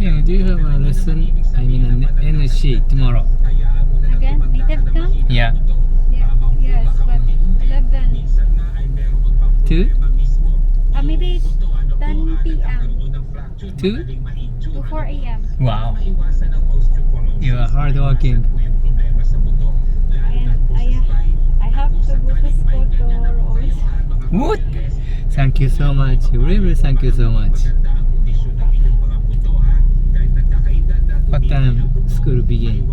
Yeah, do you have a lesson? I mean, an NC tomorrow. Again, native camp? Yeah. Yeah, yes, but 11. Two? Maybe it's 10 p.m. Two? to 4 a.m. Wow. You are hardworking. And I have to go to school tomorrow also. What? Thank you so much. Really, thank you so much. What time school begin?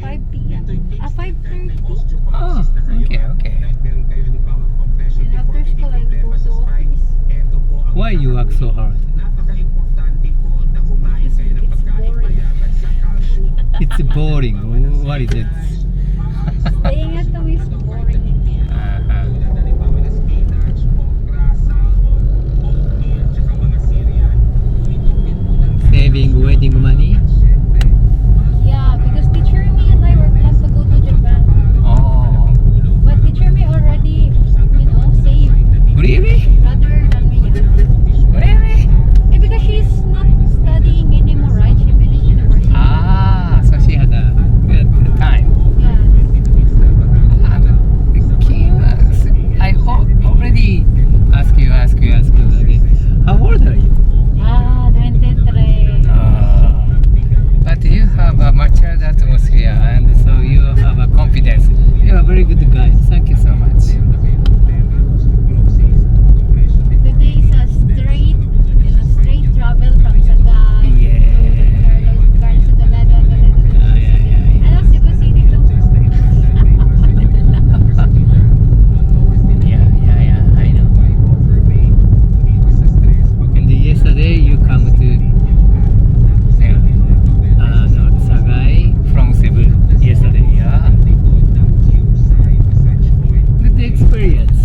5 p.m. 5:30. Oh, okay, okay. And after school, I go to office. Why you work so hard? It's boring. It's boring. What is it? Staying at home is boring. Uh-huh. Saving wedding money? Yeah, because teacher me and I were planned to go to Japan. Oh, But teacher me already, saved really? rather than me. Really? Because she's not studying anymore, right? She finished university. Ah, so she had a good time. Yeah. I already ask you again. How old are you? 23. But you have a matured atmosphere and so you have a confidence. You are a very good guy. Thank you so much. Today is a straight travel from Sagay Yeah. to Carlos to Toledo, Yeah. I love Cebu City too. Yeah, I know. And yesterday you come to no, Sagai from Cebu yesterday, yeah. Good experience.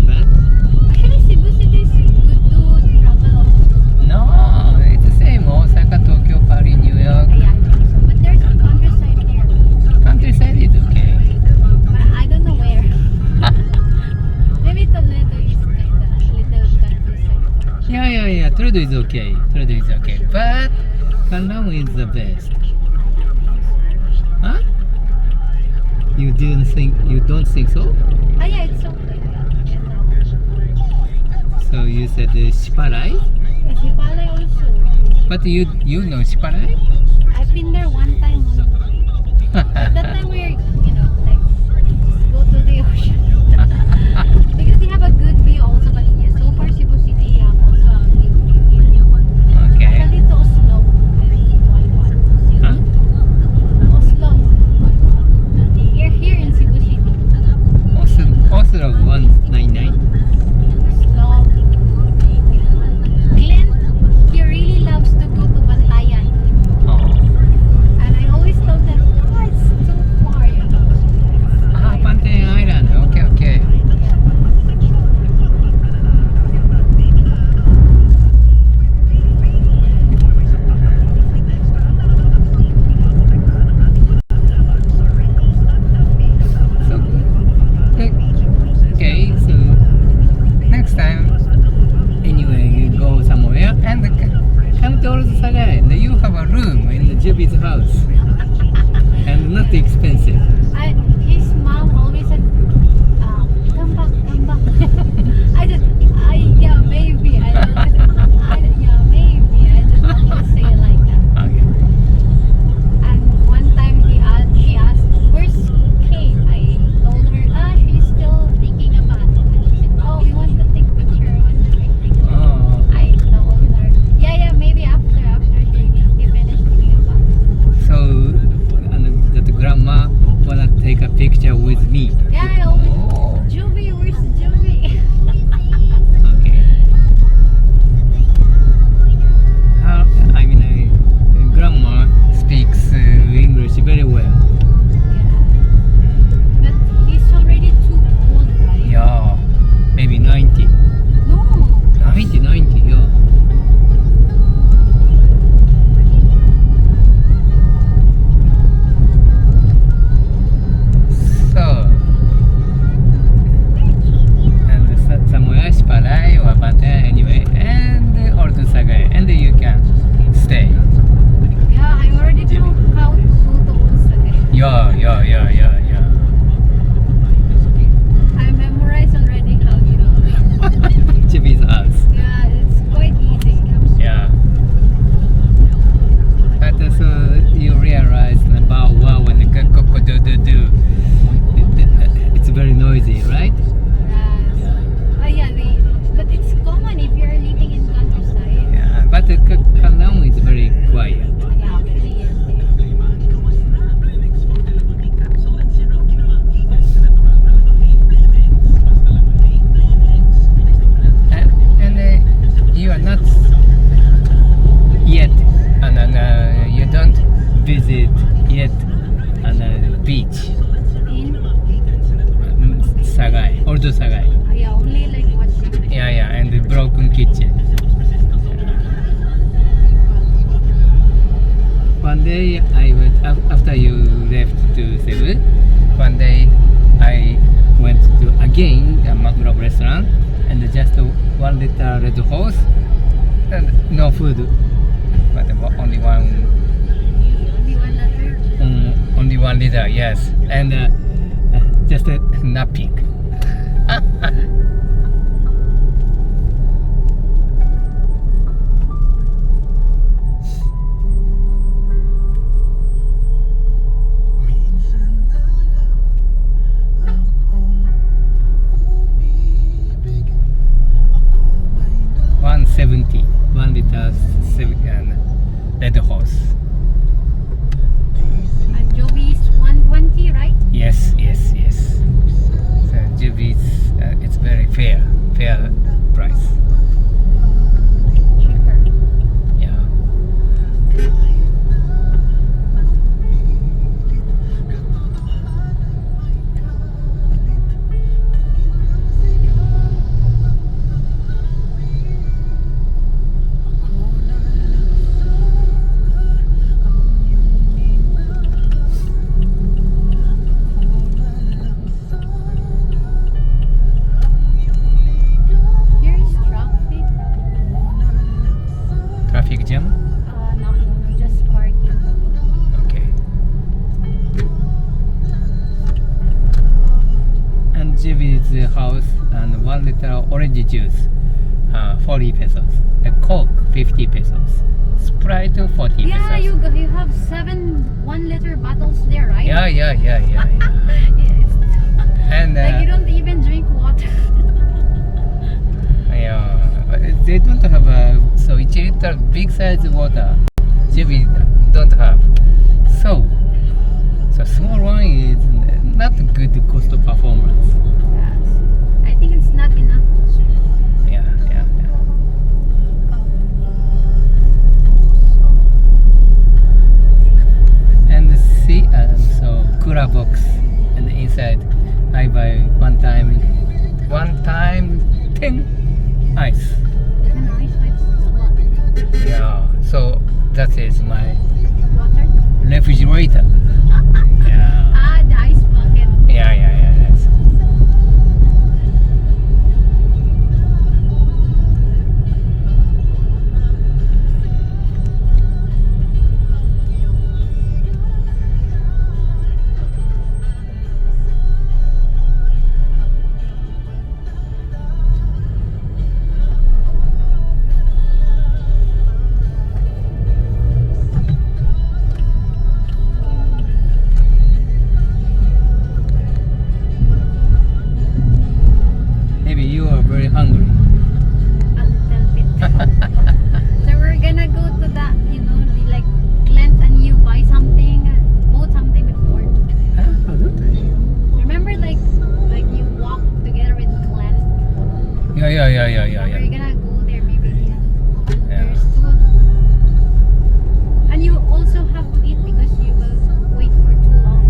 But Actually, Cebu City is good to travel. no, it's the same. Osaka, Tokyo, Paris, New York. Yeah, but there's a countryside here. Countryside is okay. But I don't know where. Maybe Toledo is kinda little countryside. Yeah. Toledo is okay. But Kandang is the best. Huh? You don't think so? Yeah, it's okay. So you said Shiparai? Sipalay also. But you know Shiparai? I've been there one time only. That time we're, just go to the ocean. Because they have a good view also, but yeah, so far Cebu City also a good view. Okay. Actually to Oslo. Huh? Oslo. You're here in Cebu City. Oslo 199. Oslo. Glenn, he really loves to go to Bantayan. Oh. And I always told them, it's too far, Pantai Island. Okay. So okay, so next time anyway you go somewhere and come to Old Sagai. You have a room in the Juby's house and not expensive. His mom always said, come back. Yeah, maybe. Yeah, maybe. I just always say it like that. Okay. And one time she asked, where's Kate? I told her, she's still thinking about it. And she said, we want to take picture. Oh. I told her, yeah, maybe after she finished thinking about it. So that grandma day I went after you left to Cebu. One day I went to again a Makurab restaurant and just 1 liter Red Horse and no food, but only one. Only 1 liter. Only 1 liter, yes, and just napping. $170, 1 liter Red Horse. And Joby's 120, right? Yes. So Juby's, it's very fair price. Cheaper. Yeah. Here is traffic. Traffic jam. No, just parking. Okay. And Juby's house and 1 liter orange juice, 40 pesos. A Coke, 50 pesos. Sprite, 40 Yeah, pesos. you have 7 1 liter bottles there, right? Yeah. Yeah, it's And like you don't even drink water. yeah, they don't have so each liter big size water. Juby don't have. So small one is not good cost performance. Yes. I think it's not enough. Yeah. And see, so cooler box, and inside I buy one time 10 ice. And ice it's a lot. Yeah, so that is my Water? refrigerator. Yeah. Ah, the ice bucket. Yeah. Yes. Maybe you are very hungry. A little bit. So we're gonna go to the, the like Glent and you buy something, bought something before. Remember like you walk together with Glent? Yeah. We're gonna go there maybe. Yeah. There's two. And you also have to eat because you will wait for too long.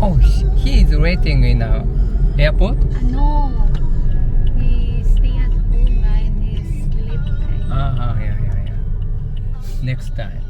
Oh, he is waiting in a airport. No. He stay at home and he sleep. Yeah. Next time.